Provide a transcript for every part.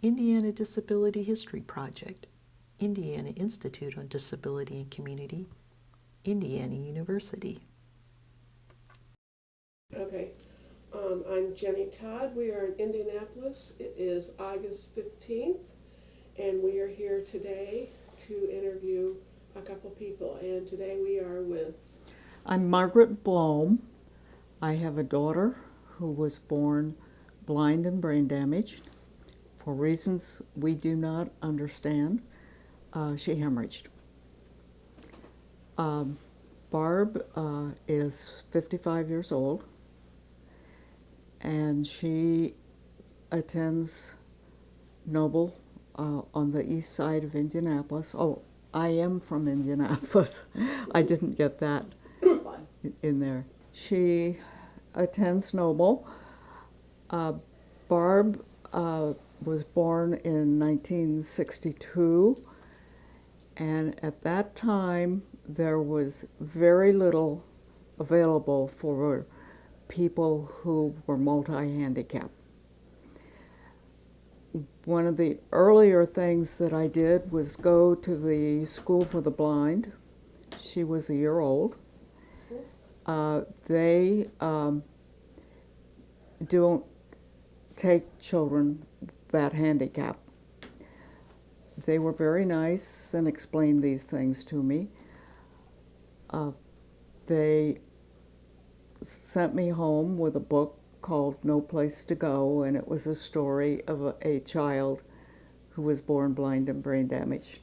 Indiana Disability History Project, Indiana Institute on Disability and Community, Indiana University. Okay, I'm Jenny Todd. We are in Indianapolis. It is August 15th, and we are here today to interview a couple people. And today we are with... I'm Margaret Blome. I have a daughter who was born blind and brain damaged. For reasons we do not understand, she hemorrhaged. Barb is 55 years old, and she attends Noble on the east side of Indianapolis. Oh, I am from Indianapolis. I didn't get that in there. She attends Noble. Barb was born in 1962, and at that time there was very little available for people who were multi-handicapped. One of the earlier things that I did was go to the School for the Blind. She was a year old. They don't take children that handicapped. They were very nice and explained these things to me. They sent me home with a book called No Place to Go, and it was a story of a child who was born blind and brain damaged,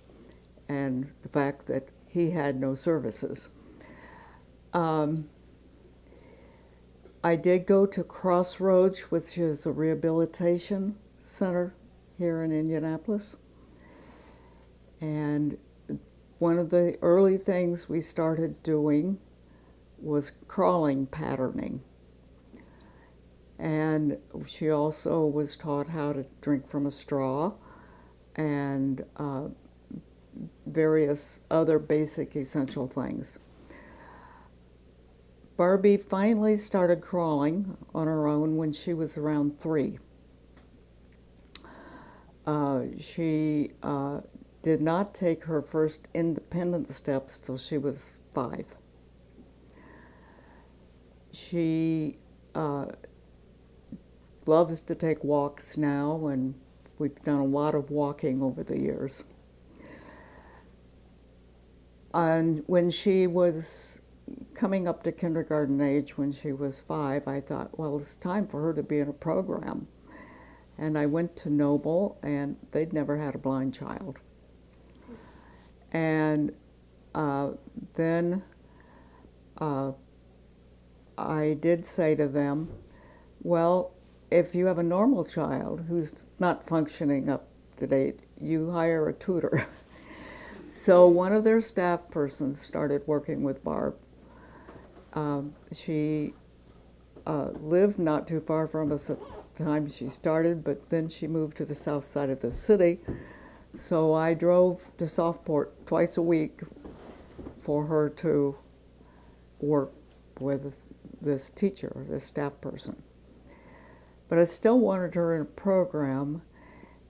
and the fact that he had no services. I did go to Crossroads, which is a rehabilitation center here in Indianapolis. And one of the early things we started doing was crawling patterning. And she also was taught how to drink from a straw and various other basic essential things. Barbie finally started crawling on her own when she was around 3. She did not take her first independent steps till she was 5. She loves to take walks now, and we've done a lot of walking over the years. And when she was coming up to kindergarten age, when she was 5, I thought, well, it's time for her to be in a program. And I went to Noble, and they'd never had a blind child. And then I did say to them, well, if you have a normal child who's not functioning up to date, you hire a tutor. So one of their staff persons started working with Barb. She lived not too far from us at the time she started, but then she moved to the south side of the city. So I drove to Southport twice a week for her to work with this teacher, this staff person. But I still wanted her in a program,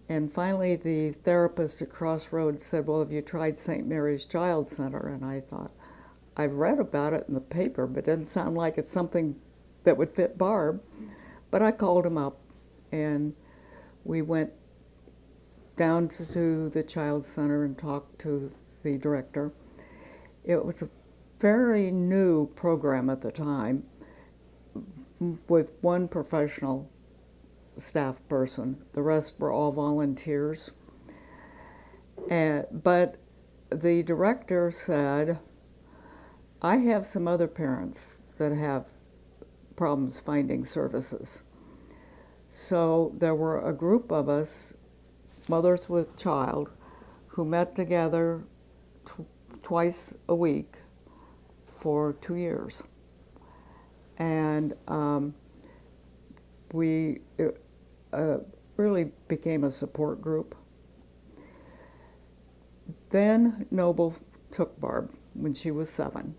and finally the therapist at Crossroads said, well, have you tried St. Mary's Child Center? And I thought, I've read about it in the paper, but it doesn't sound like it's something that would fit Barb. But I called him up, and we went down to the Child Center and talked to the director. It was a very new program at the time, with one professional staff person. The rest were all volunteers. But the director said, I have some other parents that have problems finding services. So there were a group of us, mothers with child, who met together twice a week for 2 years. And we really became a support group. Then Noble took Barb when she was 7.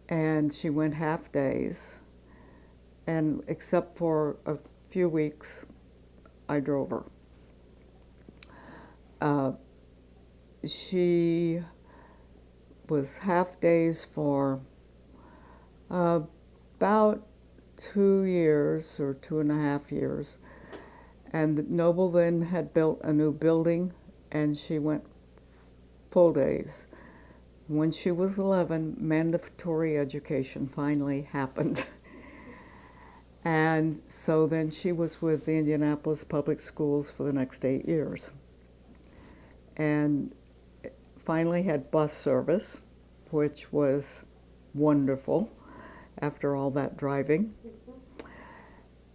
And she went half days. And except for a few weeks, I drove her. she was half days for about 2 years or 2.5 years. And Noble then had built a new building, and she went full days. When she was 11, mandatory education finally happened. And so then she was with the Indianapolis Public Schools for the next 8 years. And finally had bus service, which was wonderful after all that driving.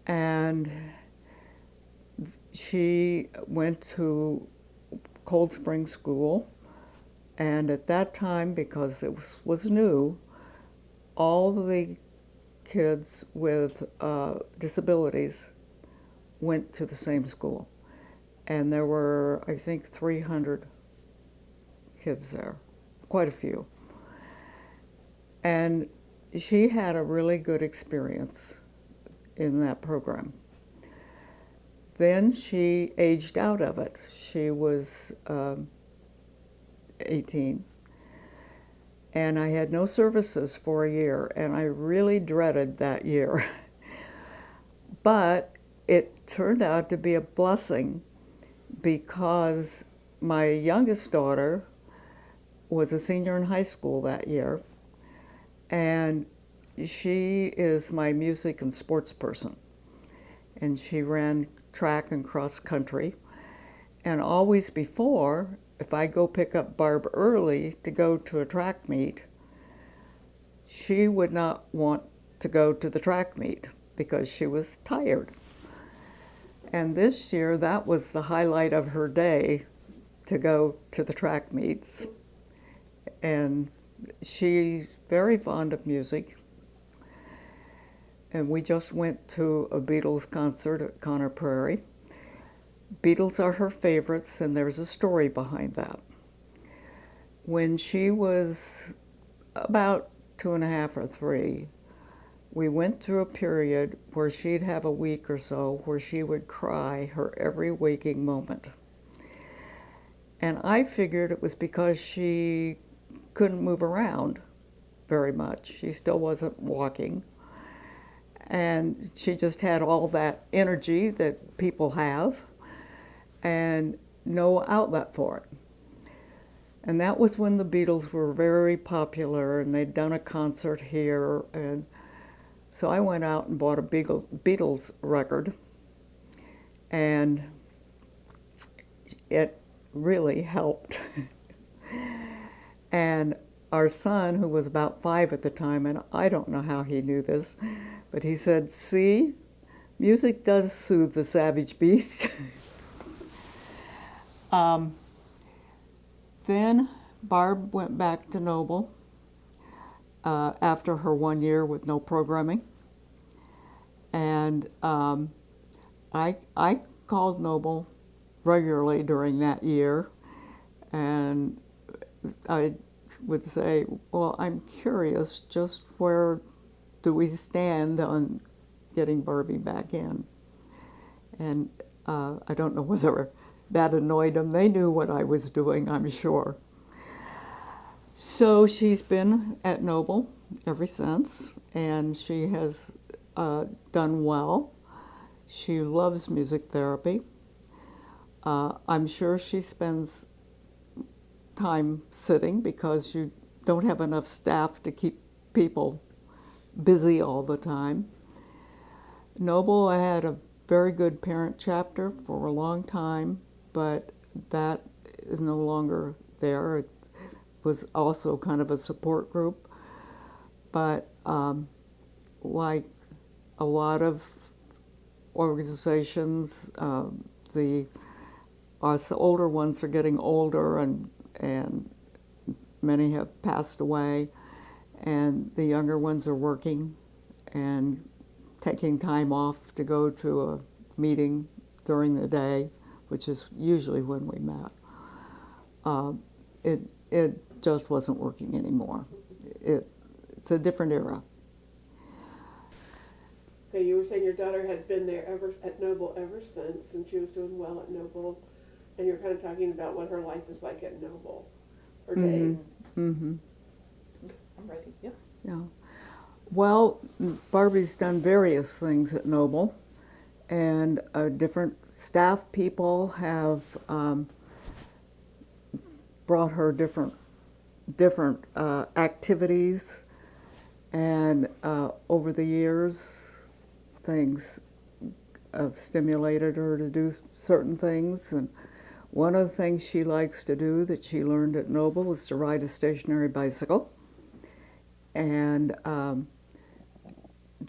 And she went to Cold Spring School, and at that time, because it was new, all the kids with disabilities went to the same school. And there were, I think, 300 kids there, quite a few. And she had a really good experience in that program. Then she aged out of it. She was 18. And I had no services for a year, and I really dreaded that year. But it turned out to be a blessing, because my youngest daughter was a senior in high school that year, and she is my music and sports person. And she ran track and cross country. And always before, if I go pick up Barb early to go to a track meet, she would not want to go to the track meet because she was tired. And this year, that was the highlight of her day, to go to the track meets. And she's very fond of music. And we just went to a Beatles concert at Conner Prairie. Beatles are her favorites, and there's a story behind that. When she was about 2.5 or 3, we went through a period where she'd have a week or so where she would cry her every waking moment. And I figured it was because she couldn't move around very much. She still wasn't walking. And she just had all that energy that people have and no outlet for it. And that was when the Beatles were very popular, and they'd done a concert here. And so I went out and bought a Beatles record, and it really helped. And our son, who was about 5 at the time, and I don't know how he knew this, but he said, "See, music does soothe the savage beast." Then Barb went back to Noble after her 1 year with no programming. And I called Noble regularly during that year, and I would say, well, I'm curious, just where do we stand on getting Barbie back in? And I don't know whether that annoyed them. They knew what I was doing, I'm sure. So she's been at Noble ever since, and she has done well. She loves music therapy. I'm sure she spends time sitting because you don't have enough staff to keep people busy all the time. Noble had a very good parent chapter for a long time, but that is no longer there. It was also kind of a support group, but like a lot of organizations, us older ones are getting older, and many have passed away, and the younger ones are working and taking time off to go to a meeting during the day, which is usually when we met. It just wasn't working anymore. It's a different era. Okay, you were saying your daughter had been there at Noble ever since, and she was doing well at Noble. And you're kind of talking about what her life is like at Noble, her day. Mm-hmm. I'm ready. Yep. Yeah. Well, Barbie's done various things at Noble, and different staff people have brought her different activities, and over the years, things have stimulated her to do certain things. And one of the things she likes to do that she learned at Noble is to ride a stationary bicycle. And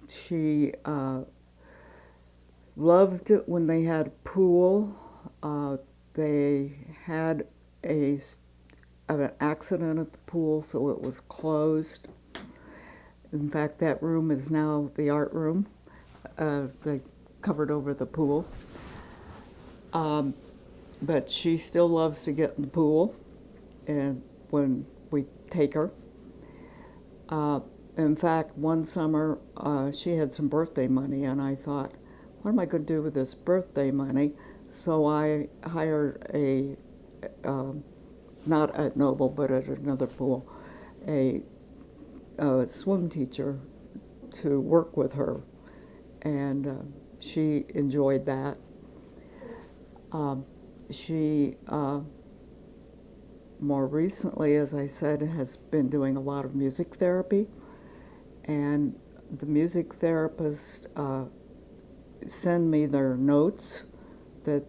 she loved it when they had a pool. They had an accident at the pool, so it was closed. In fact, that room is now the art room. They covered over the pool. But she still loves to get in the pool, and when we take her. In fact, one summer she had some birthday money, and I thought, what am I going to do with this birthday money? So I hired not at Noble, but at another pool, a swim teacher to work with her, and she enjoyed that. She more recently, as I said, has been doing a lot of music therapy, and the music therapists send me their notes that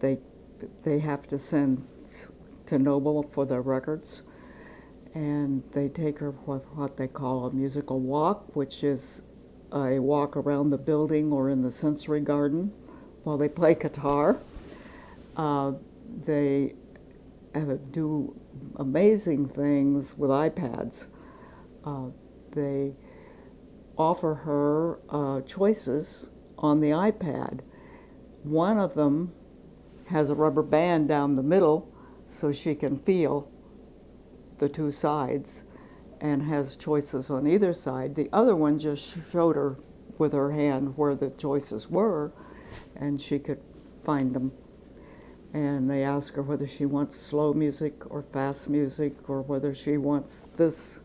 they have to send to Noble for their records, and they take her what they call a musical walk, which is a walk around the building or in the sensory garden while they play guitar. They do amazing things with iPads. They offer her choices on the iPad. One of them has a rubber band down the middle so she can feel the two sides and has choices on either side. The other one just showed her with her hand where the choices were, and she could find them. And they ask her whether she wants slow music or fast music, or whether she wants this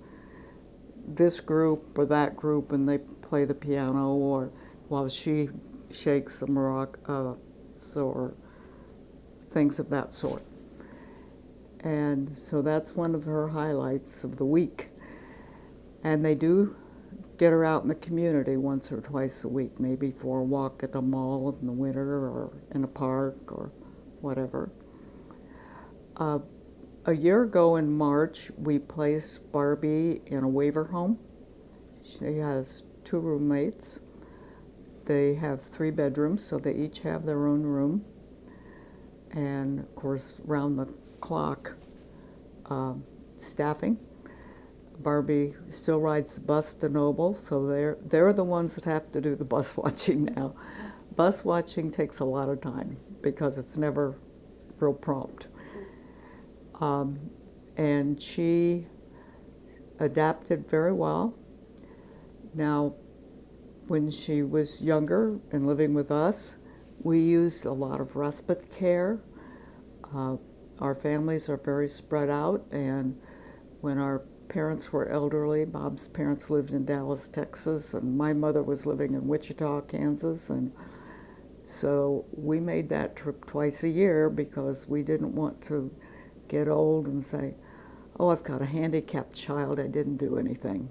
group or that group, and they play the piano, or while she shakes the maraca, or things of that sort. And so that's one of her highlights of the week. And they do get her out in the community once or twice a week, maybe for a walk at a mall in the winter or in a park or whatever. A year ago in March, we placed Barbie in a waiver home. She has 2 roommates. They have 3 bedrooms, so they each have their own room. And of course, round the clock staffing. Barbie still rides the bus to Noble, so they're the ones that have to do the bus watching now. Bus watching takes a lot of time because it's never real prompt. And she adapted very well. Now, when she was younger and living with us, we used a lot of respite care. Our families are very spread out, and when our parents were elderly, Bob's parents lived in Dallas, Texas, and my mother was living in Wichita, Kansas, and so we made that trip twice a year because we didn't want to get old and say, oh, I've got a handicapped child, I didn't do anything.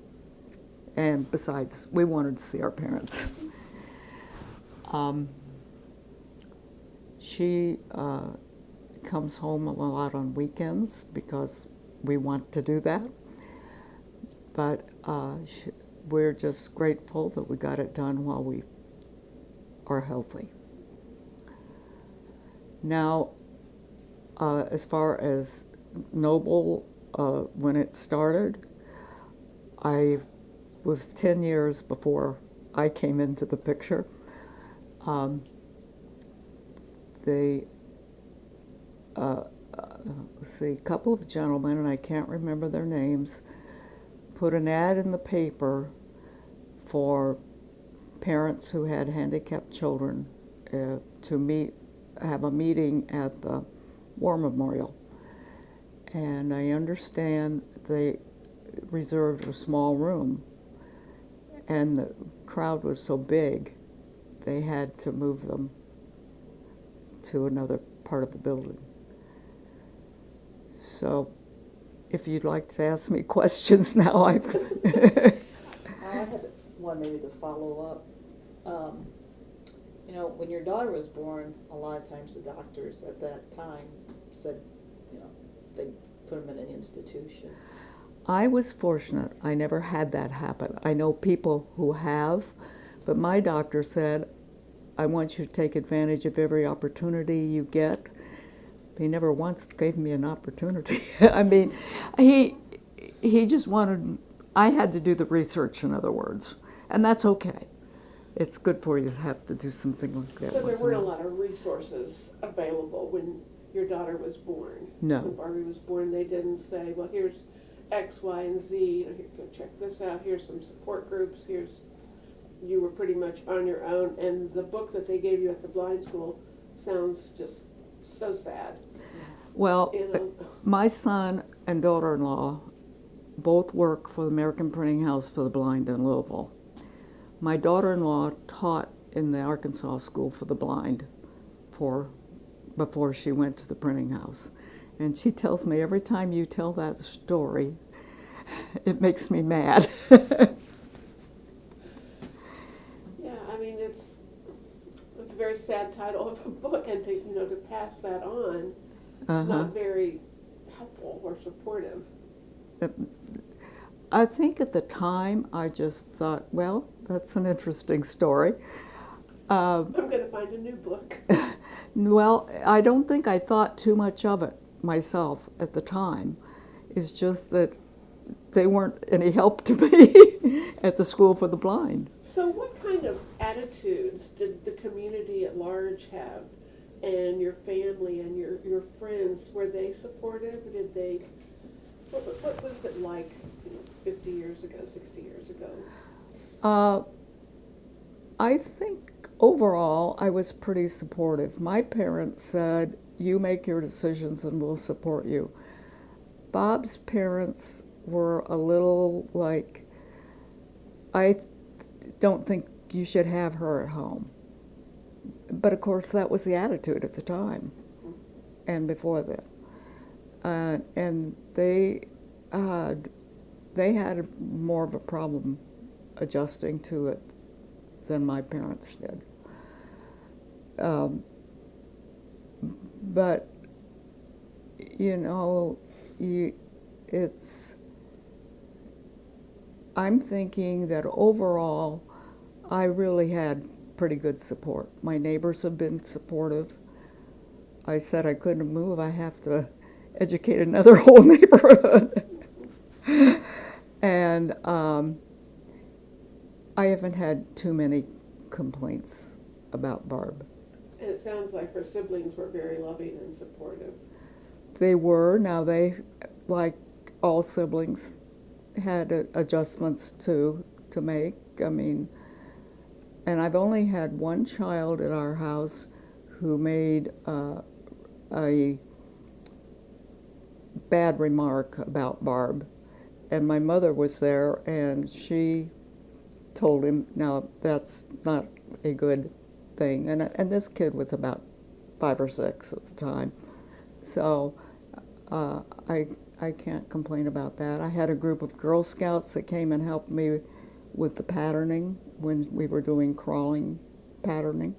And besides, we wanted to see our parents. She comes home a lot on weekends because we want to do that. But we're just grateful that we got it done while we are healthy. Now, as far as Noble, when it started, I was 10 years before I came into the picture. A couple of gentlemen, and I can't remember their names, put an ad in the paper for parents who had handicapped children to have a meeting at the war memorial. And I understand they reserved a small room, and the crowd was so big, they had to move them to another part of the building. So, if you'd like to ask me questions now, I've... I had one maybe to follow up. You know, when your daughter was born, a lot of times the doctors at that time said, you know, they put them in an institution. I was fortunate. I never had that happen. I know people who have, but my doctor said, I want you to take advantage of every opportunity you get. He never once gave me an opportunity. I mean, he just wanted, I had to do the research, in other words, and that's okay. It's good for you to have to do something like that. So there once in weren't a while. lot of resources available when your daughter was born? No. When Barbie was born, they didn't say, well, here's X, Y, and Z, you know, here, go check this out, here's some support groups, you were pretty much on your own, and the book that they gave you at the blind school sounds just so sad. Well, You know? my son and daughter-in-law both work for the American Printing House for the Blind in Louisville. My daughter-in-law taught in the Arkansas School for the Blind before she went to the printing house. And she tells me, every time you tell that story, it makes me mad. Yeah, I mean, it's a very sad title of a book, and to pass that on, it's not very helpful or supportive. I think at the time I just thought, well, that's an interesting story. I'm going to find a new book. Well, I don't think I thought too much of it myself at the time. It's just that they weren't any help to me at the School for the Blind. So what kind of attitudes did the community at large have, and your family and your friends? Were they supportive? What was it like 50 years ago, 60 years ago? I think overall I was pretty supportive. My parents said, you make your decisions and we'll support you. Bob's parents were a little like, I don't think you should have her at home. But of course that was the attitude at the time and before that. And they had more of a problem adjusting to it than my parents did. But, you know, I'm thinking that overall, I really had pretty good support. My neighbors have been supportive. I said I couldn't move, I have to educate another whole neighborhood. And I haven't had too many complaints about Barb. And it sounds like her siblings were very loving and supportive. They were. Now they, like all siblings, had adjustments to make. I mean, and I've only had one child at our house who made a bad remark about Barb, and my mother was there, and she told him, "No, that's not a good thing." And this kid was about 5 or 6 at the time, so I can't complain about that. I had a group of Girl Scouts that came and helped me with the patterning when we were doing crawling patterning.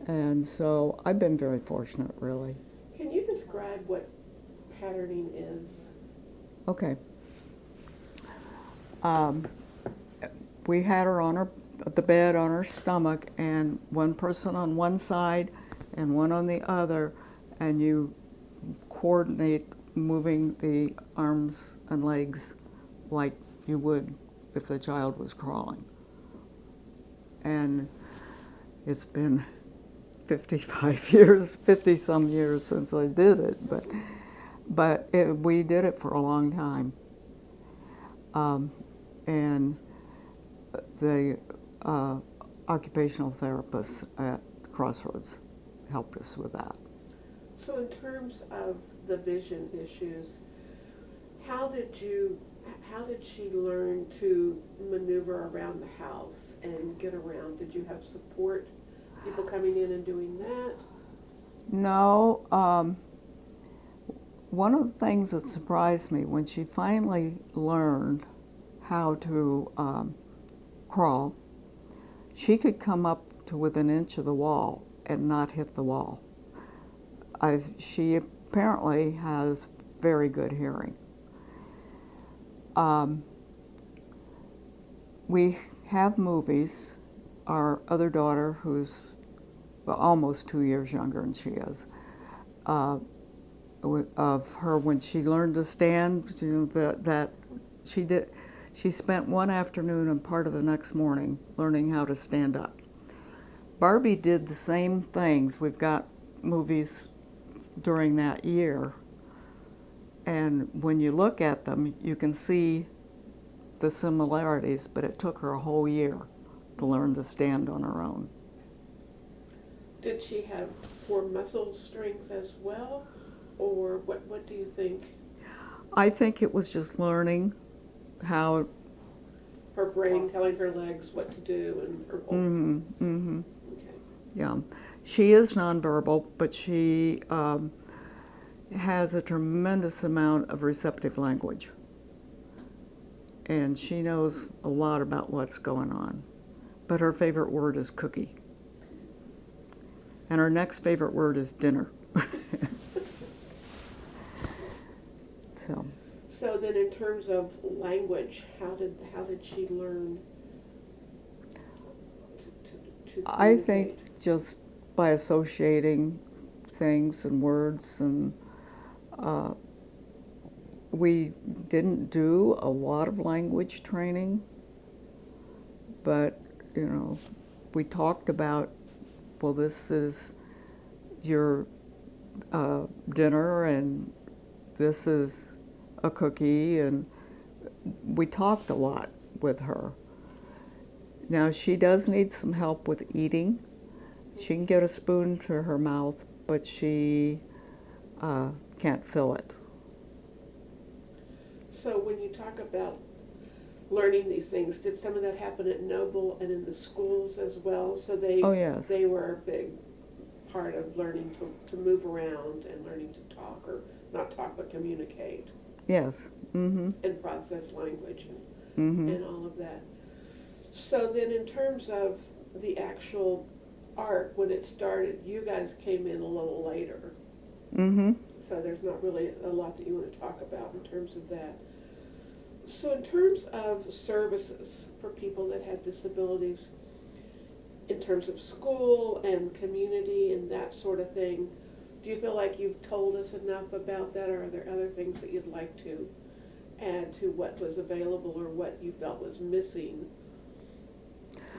And so I've been very fortunate, really. Can you describe what patterning is? Okay. We had her on the bed on her stomach, and one person on one side and one on the other, and you coordinate moving the arms and legs like you would if the child was crawling. And it's been 55 years, 50-some years since I did it, but we did it for a long time. And the occupational therapists at Crossroads helped us with that. So in terms of the vision issues, how did she learn to maneuver around the house and get around? Did you have support, people coming in and doing that? No, one of the things that surprised me when she finally learned how to crawl, she could come up to within an inch of the wall and not hit the wall. She apparently has very good hearing. We have movies. Our other daughter, who's almost 2 years younger than she is, of her when she learned to stand, that she did. She spent one afternoon and part of the next morning learning how to stand up. Barbie did the same things. We've got movies during that year, and when you look at them, you can see the similarities, but it took her a whole year to learn to stand on her own. Did she have poor muscle strength as well, or what do you think? I think it was just learning how. Her brain telling her legs what to do and her whole. Okay. Yeah, she is nonverbal, but she has a tremendous amount of receptive language, and she knows a lot about what's going on. But her favorite word is cookie, and her next favorite word is dinner. So. So then, in terms of language, how did she learn to I think communicate? just by associating things and words, and we didn't do a lot of language training, but we talked about, well, this is your dinner and this is a cookie, and we talked a lot with her. Now, she does need some help with eating. She can get a spoon to her mouth, but she can't fill it. So when you talk about learning these things, did some of that happen at Noble and in the schools as well? So Oh, yes. they were a big part of learning to move around and learning to talk, or not talk but communicate. Yes. Mm-hmm. And process language Mm-hmm. and all of that. So then in terms of the actual art, when it started, you guys came in a little later. Mm-hmm. So there's not really a lot that you want to talk about in terms of that. So in terms of services for people that have disabilities, in terms of school and community and that sort of thing, do you feel like you've told us enough about that, or are there other things that you'd like to add to what was available or what you felt was missing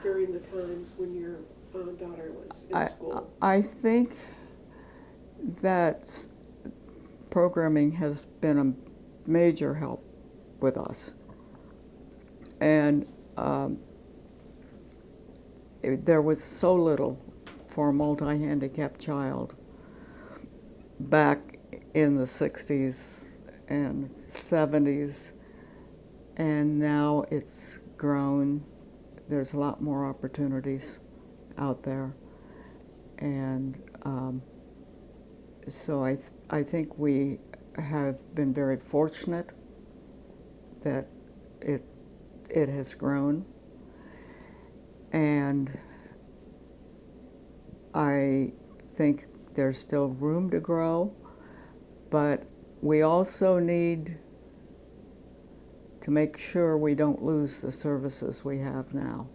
during the times when your daughter was in school? I think that programming has been a major help with us. And there was so little for a multi-handicapped child back in the 60s and 70s, and now it's grown. There's a lot more opportunities out there, and so I think we have been very fortunate that it has grown, and I think there's still room to grow, but we also need to make sure we don't lose the services we have now.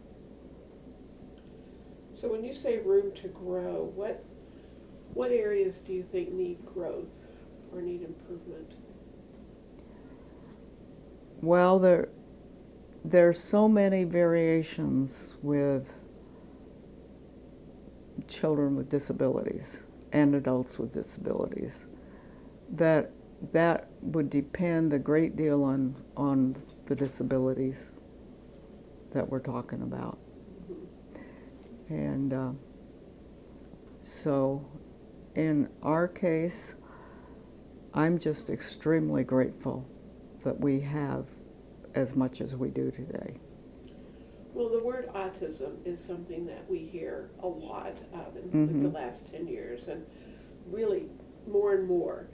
So when you say room to grow, what areas do you think need growth or need improvement? Well, there's so many variations with children with disabilities and adults with disabilities that would depend a great deal on the disabilities that we're talking about. And so in our case, I'm just extremely grateful that we have as much as we do today. Well, the word autism is something that we hear a lot in like the last 10 years, and really more and more.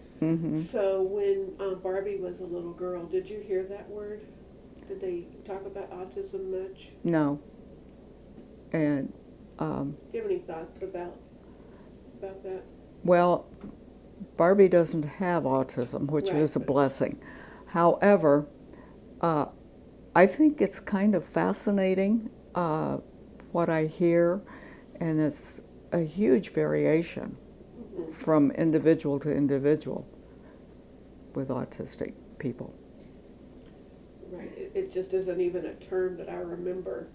So when Barbie was a little girl, did you hear that word? Did they talk about autism much? No. And, Do you have any thoughts about that? well, Barbie doesn't have autism, which Right. is a blessing. However, I think it's kind of fascinating what I hear, and it's a huge variation from individual to individual with autistic people. Right. It just isn't even a term that I remember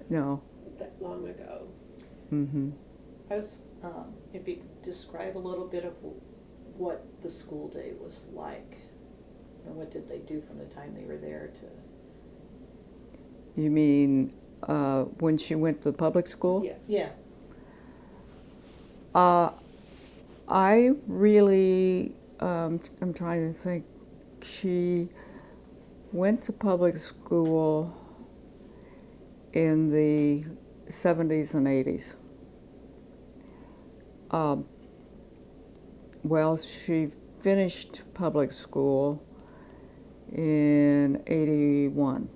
No. that long ago. I was, if you could describe a little bit of what the school day was like, and what did they do from the time they were there to? You mean when she went to the public school? Yes. Yeah. I really, I'm trying to think, she went to public school in the 70s and 80s. Well, she finished public school in 81.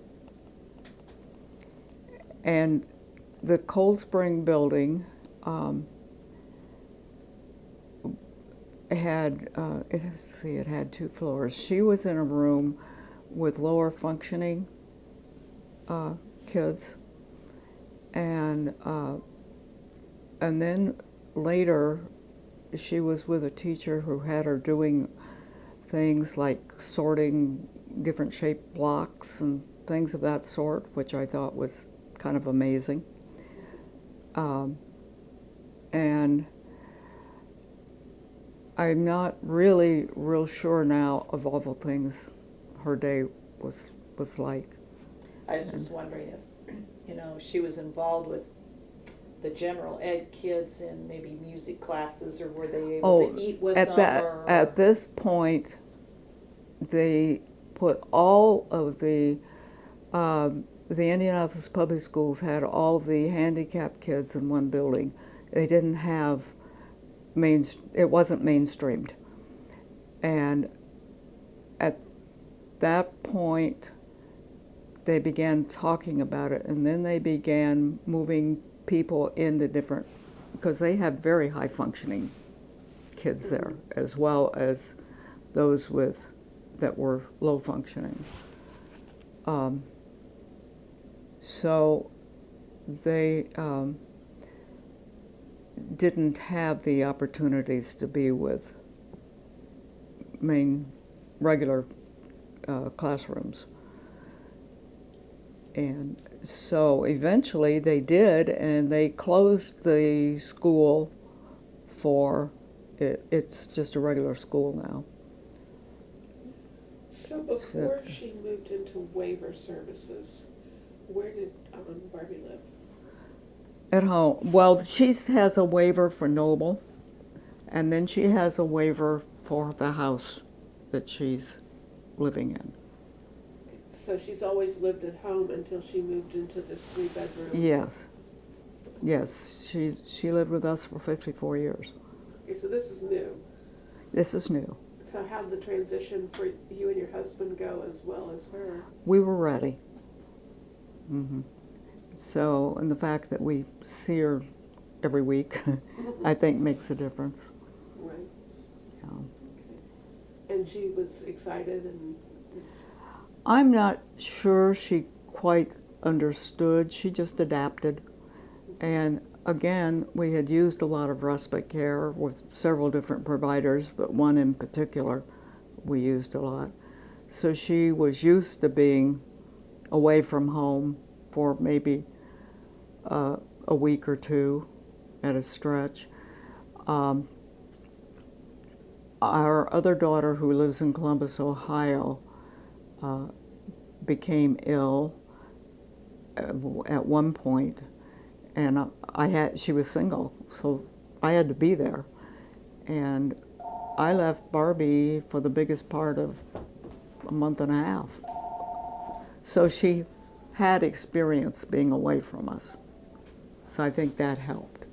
And the Cold Spring building it had 2 floors. She was in a room with lower functioning kids, and then later she was with a teacher who had her doing things like sorting different shaped blocks and things of that sort, which I thought was kind of amazing. And I'm not really real sure now of all the things her day was like. I was just wondering if, she was involved with the general ed kids in maybe music classes, or were they able to eat with them? At this point, they put all of the Indianapolis Public Schools had all the handicapped kids in one building. They didn't have it wasn't mainstreamed. And at that point, they began talking about it, and then they began moving people into different, because they had very high functioning kids there, as well as those that were low functioning. So they didn't have the opportunities to be with regular classrooms. And so eventually they did, and they closed the school for it. It's just a regular school now. So before she moved into waiver services, where did Barbie live? At home. Well, she has a waiver for Noble, and then she has a waiver for the house that she's living in. So she's always lived at home until she moved into this 3-bedroom? Yes. Yes, she lived with us for 54 years. Okay, so this is new. This is new. So how did the transition for you and your husband go, as well as her? We were ready. So, and the fact that we see her every week, I think makes a difference. Right. Yeah. And she was excited and... I'm not sure she quite understood. She just adapted. And again, we had used a lot of respite care with several different providers, but one in particular we used a lot. So she was used to being away from home for maybe a week or two at a stretch. Our other daughter, who lives in Columbus, Ohio, became ill at one point, and she was single, so I had to be there. And I left Barbie for the biggest part of a month and a half. So she had experience being away from us. So I think that helped.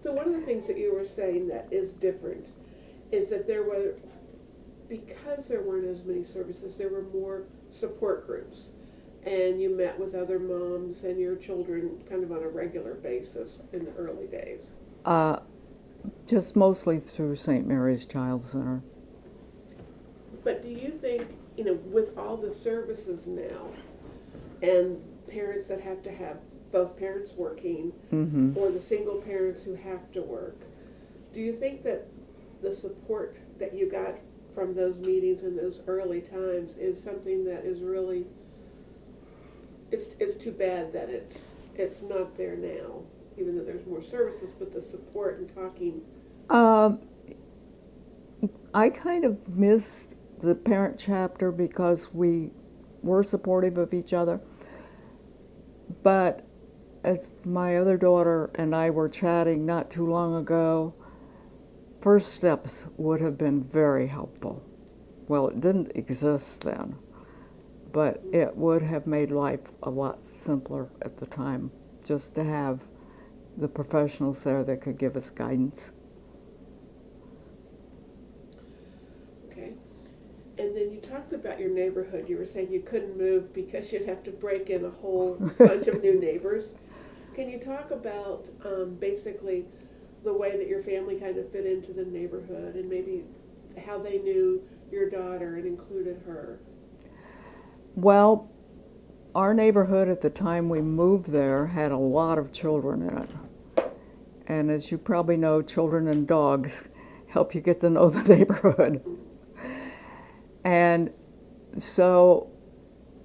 So one of the things that you were saying that is different is that because there weren't as many services, there were more support groups. And you met with other moms and your children kind of on a regular basis in the early days. Just mostly through St. Mary's Child Center. But do you think, with all the services now and parents that have to have both parents working or the single parents who have to work, do you think that the support that you got from those meetings in those early times is something that is really, it's too bad that it's not there now, even though there's more services, but the support and talking? I kind of missed the parent chapter because we were supportive of each other. But as my other daughter and I were chatting not too long ago, first steps would have been very helpful. Well, it didn't exist then, but it would have made life a lot simpler at the time, just to have the professionals there that could give us guidance. Okay. And then you talked about your neighborhood. You were saying you couldn't move because you'd have to break in a whole bunch of new neighbors. Can you talk about basically the way that your family kind of fit into the neighborhood and maybe how they knew your daughter and included her? Well, our neighborhood at the time we moved there had a lot of children in it. And as you probably know, children and dogs help you get to know the neighborhood. And so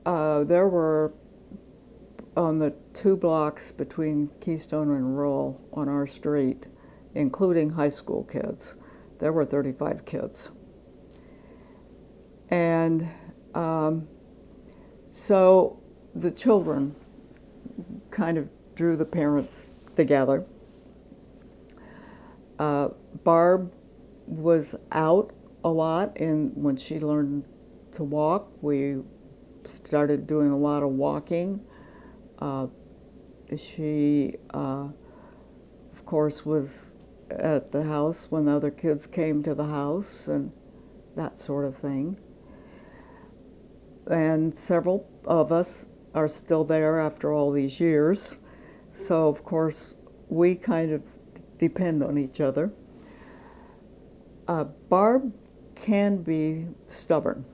there were, on the 2 blocks between Keystone and Rural on our street, including high school kids, there were 35 kids. And so the children kind of drew the parents together. Barb was out a lot, and when she learned to walk, we started doing a lot of walking. She, of course, was at the house when the other kids came to the house and that sort of thing. And several of us are still there after all these years. So, of course, we kind of depend on each other. Barb can be stubborn.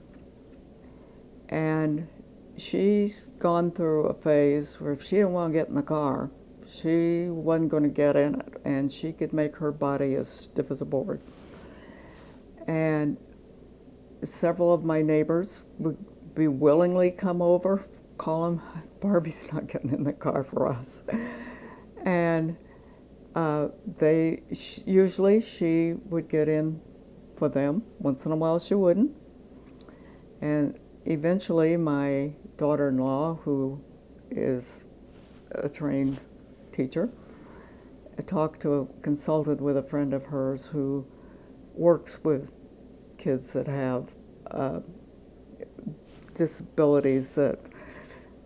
And she's gone through a phase where if she didn't want to get in the car, she wasn't going to get in it, and she could make her body as stiff as a board. And several of my neighbors would be willingly come over, call them, Barbie's not getting in the car for us. And usually she would get in for them. Once in a while she wouldn't. And eventually my daughter-in-law, who is a trained teacher, consulted with a friend of hers who works with kids that have disabilities that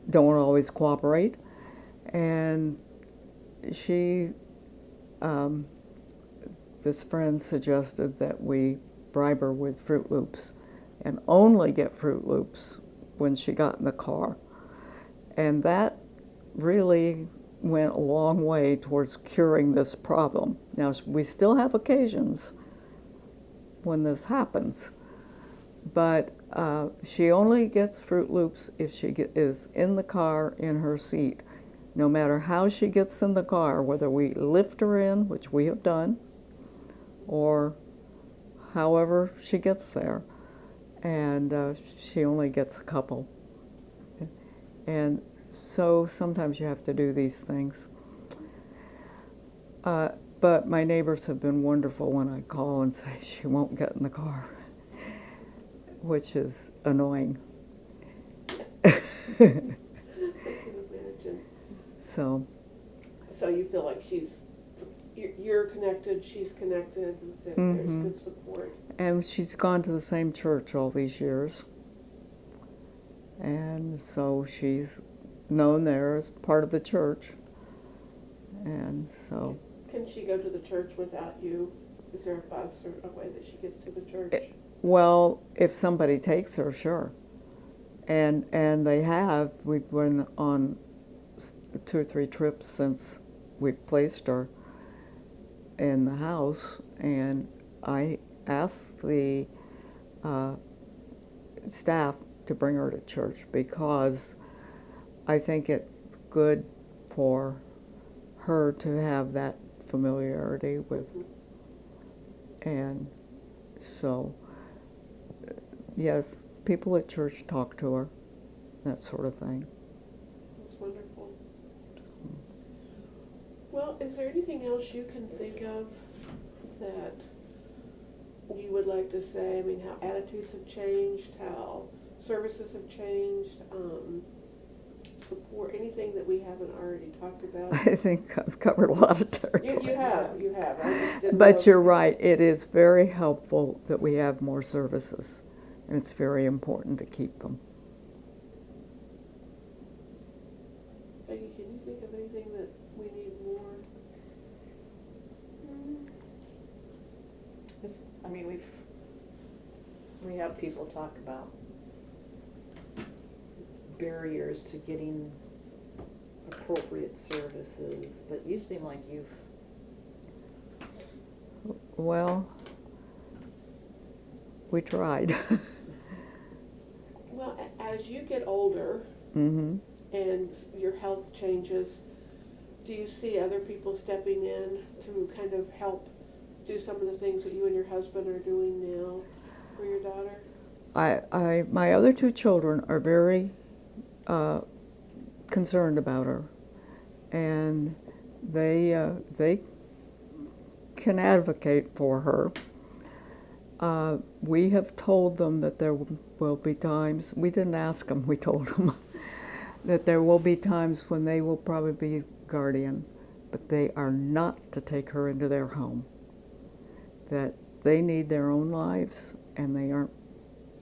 don't always cooperate. And this friend suggested that we bribe her with Fruit Loops and only get Fruit Loops when she got in the car. And that really went a long way towards curing this problem. Now, we still have occasions when this happens, but she only gets Fruit Loops if she is in the car in her seat. No matter how she gets in the car, whether we lift her in, which we have done, or however she gets there, and she only gets a couple. And so sometimes you have to do these things. But my neighbors have been wonderful when I call and say she won't get in the car, which is annoying. I can imagine. So So you feel like you're connected, she's connected, that there's good support. And she's gone to the same church all these years. And so she's known there as part of the church. And so, Can she go to the church without you? Is there a bus or a way that she gets to the church? well, if somebody takes her, sure. And they have. We've been on 2 or 3 trips since we placed her in the house, and I asked the staff to bring her to church because I think it's good for her to have that familiarity with. And so, yes, people at church talk to her, that sort of thing. That's wonderful. Well, is there anything else you can think of that you would like to say? I mean, how attitudes have changed, how services have changed, support, anything that we haven't already talked about? I think I've covered a lot of territory. You have. I just didn't But know. you're right, it is very helpful that we have more services, and it's very important to keep them. Becky, can you think of anything that we need more? I mean, we have people talk about barriers to getting appropriate services, but you seem like you've, Well, we tried. Well, as you get older Mm-hmm. and your health changes, do you see other people stepping in to kind of help do some of the things that you and your husband are doing now for your daughter? My other 2 children are very concerned about her, and they can advocate for her. We have told them that there will be times, we didn't ask them, we told them, that there will be times when they will probably be guardian, but they are not to take her into their home. That they need their own lives, and they aren't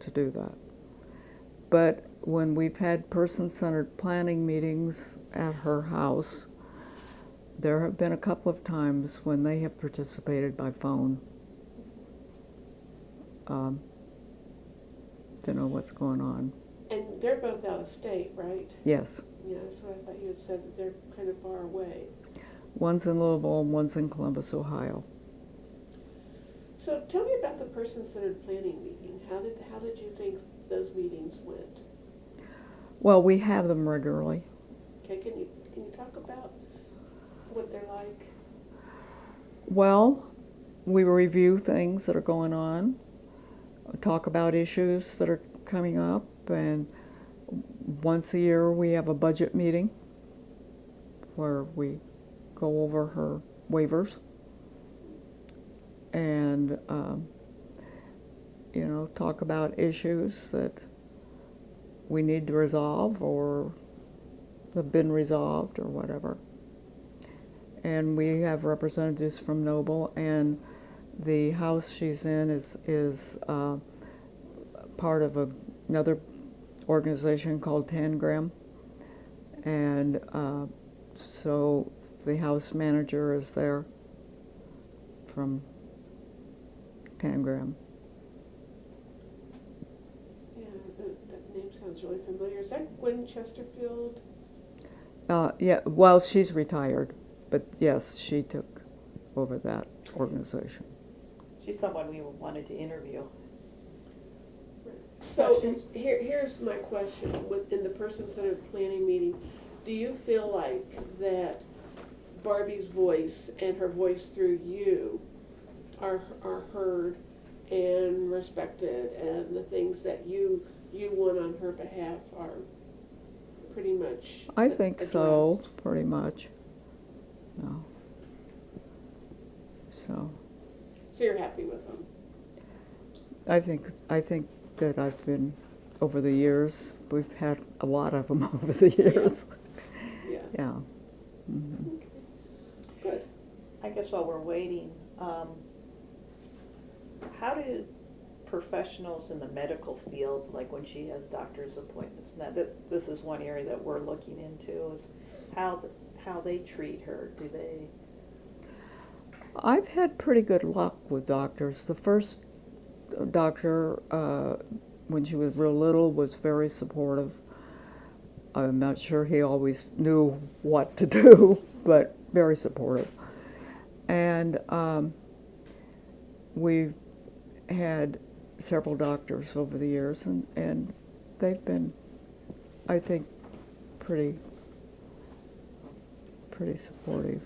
to do that. But when we've had person-centered planning meetings at her house, there have been a couple of times when they have participated by phone to know what's going on. And they're both out of state, right? Yes. Yeah, so I thought you had said that they're kind of far away. One's in Louisville and one's in Columbus, Ohio. So tell me about the person-centered planning meeting. How did you think those meetings went? Well, we have them regularly. Okay, can you talk about what they're like? Well, we review things that are going on, talk about issues that are coming up, and once a year we have a budget meeting where we go over her waivers and, talk about issues that we need to resolve or have been resolved or whatever. And we have representatives from Noble, and the house she's in is part of another organization called Tangram, and so the house manager is there from Tangram. Yeah, that name sounds really familiar. Is that Gwen Chesterfield? Yeah, well, she's retired, but yes, she took over that organization. she's someone we wanted to interview. So Questions? here's my question. In the person-centered planning meeting, do you feel like that Barbie's voice and her voice through you are heard and respected, and the things that you want on her behalf are pretty much I think so, addressed? pretty much. No. So So you're happy with them? I think that I've been, over the years, we've had a lot of them over the years. Yeah. Yeah. Mm-hmm. Okay. Good. I guess while we're waiting, how do professionals in the medical field, like when she has doctor's appointments, now that this is one area that we're looking into, is how they treat her? Do they? I've had pretty good luck with doctors. The first doctor, when she was real little, was very supportive. I'm not sure he always knew what to do, but very supportive. And we've had several doctors over the years, and they've been, I think, pretty supportive.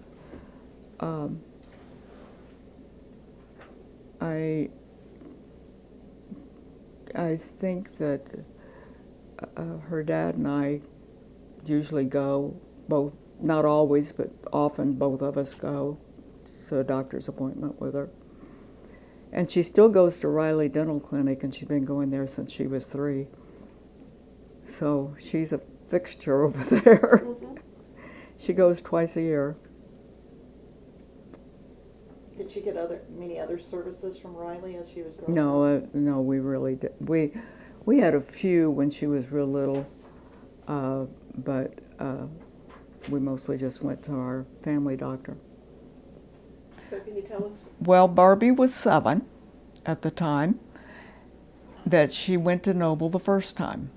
I think that her dad and I usually go, both, not always, but often both of us go to a doctor's appointment with her. And she still goes to Riley Dental Clinic, and she's been going there since she was 3. So she's a fixture over there. Mm-hmm. She goes twice a year. Did she get many other services from Riley as she was growing up? No, we really did. We had a few when she was real little, but we mostly just went to our family doctor. So can you tell us? Well, Barbie was 7 at the time that she went to Noble the first time.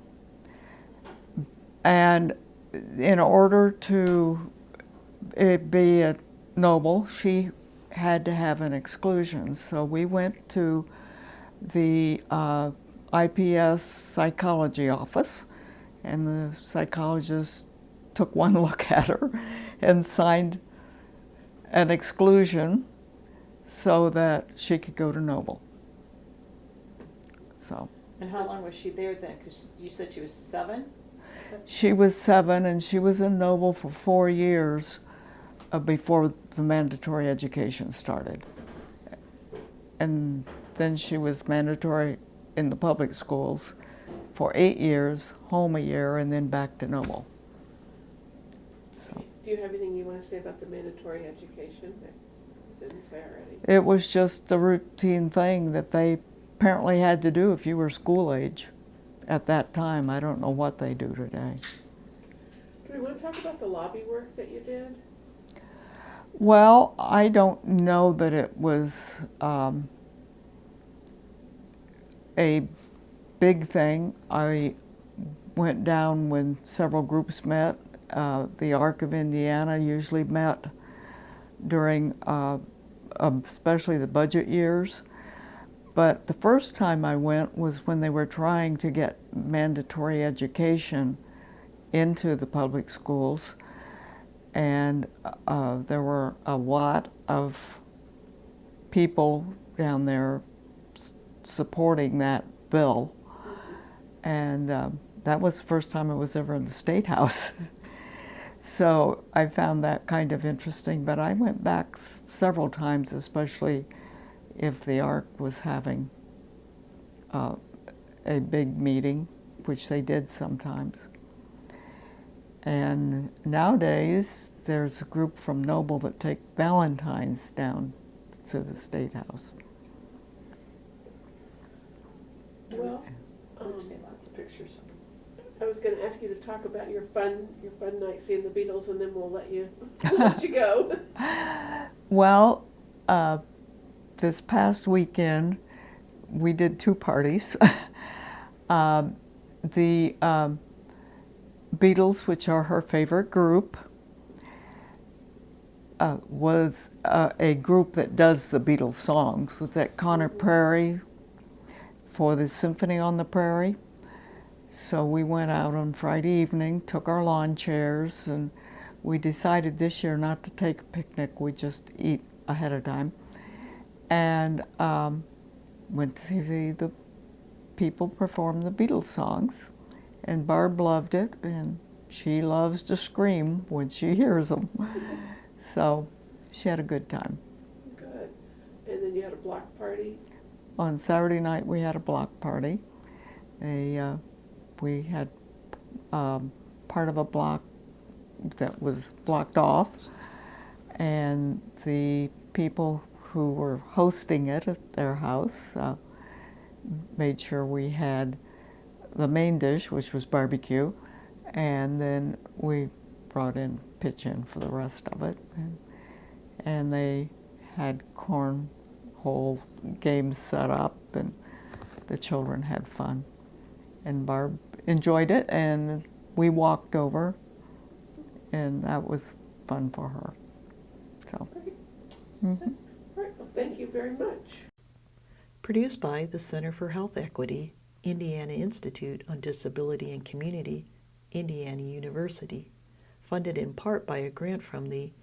And in order to be a Noble, she had to have an exclusion. So we went to the IPS psychology office, and the psychologist took one look at her and signed an exclusion so that she could go to Noble. So And how long was she there then? Because you said she was 7? she was 7, and she was in Noble for 4 years before the mandatory education started. And then she was mandatory in the public schools for 8 years, home a year, and then back to Noble. So Do you have anything you want to say about the mandatory education that I didn't say already? it was just a routine thing that they apparently had to do if you were school age at that time. I don't know what they do today. Do we want to talk about the lobby work that you did? Well, I don't know that it was a big thing. I went down when several groups met. The Arc of Indiana usually met during especially the budget years. But the first time I went was when they were trying to get mandatory education into the public schools. And there were a lot of people down there supporting that bill. And that was the first time I was ever in the State House. So I found that kind of interesting, but I went back several times, especially if the ARC was having a big meeting, which they did sometimes. And nowadays, there's a group from Noble that take Valentine's down to the State House. Well, I've seen lots of pictures. I was going to ask you to talk about your fun night seeing the Beatles, and then we'll let you let you go. Well, this past weekend, we did 2 parties. The Beatles, which are her favorite group, was a group that does the Beatles songs. Was at Conner Prairie for the Symphony on the Prairie. So we went out on Friday evening, took our lawn chairs, and we decided this year not to take a picnic. We just eat ahead of time. And went to see the people perform the Beatles songs. And Barb loved it, and she loves to scream when she hears them. So she had a good time. Good. And then you had a block party? On Saturday night, we had a block party. We had part of a block that was blocked off, And the people who were hosting it at their house made sure we had the main dish, which was barbecue, and then we brought in pitch-in for the rest of it. And they had cornhole games set up, and the children had fun. And Barb enjoyed it, and we walked over, and that was fun for her. So, All right, well, thank you very much. Produced by the Center for Health Equity, Indiana Institute on Disability and Community, Indiana University. Funded in part by a grant from the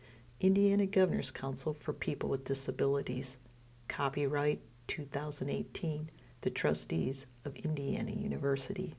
Indiana Governor's Council for People with Disabilities. Copyright 2018, the Trustees of Indiana University.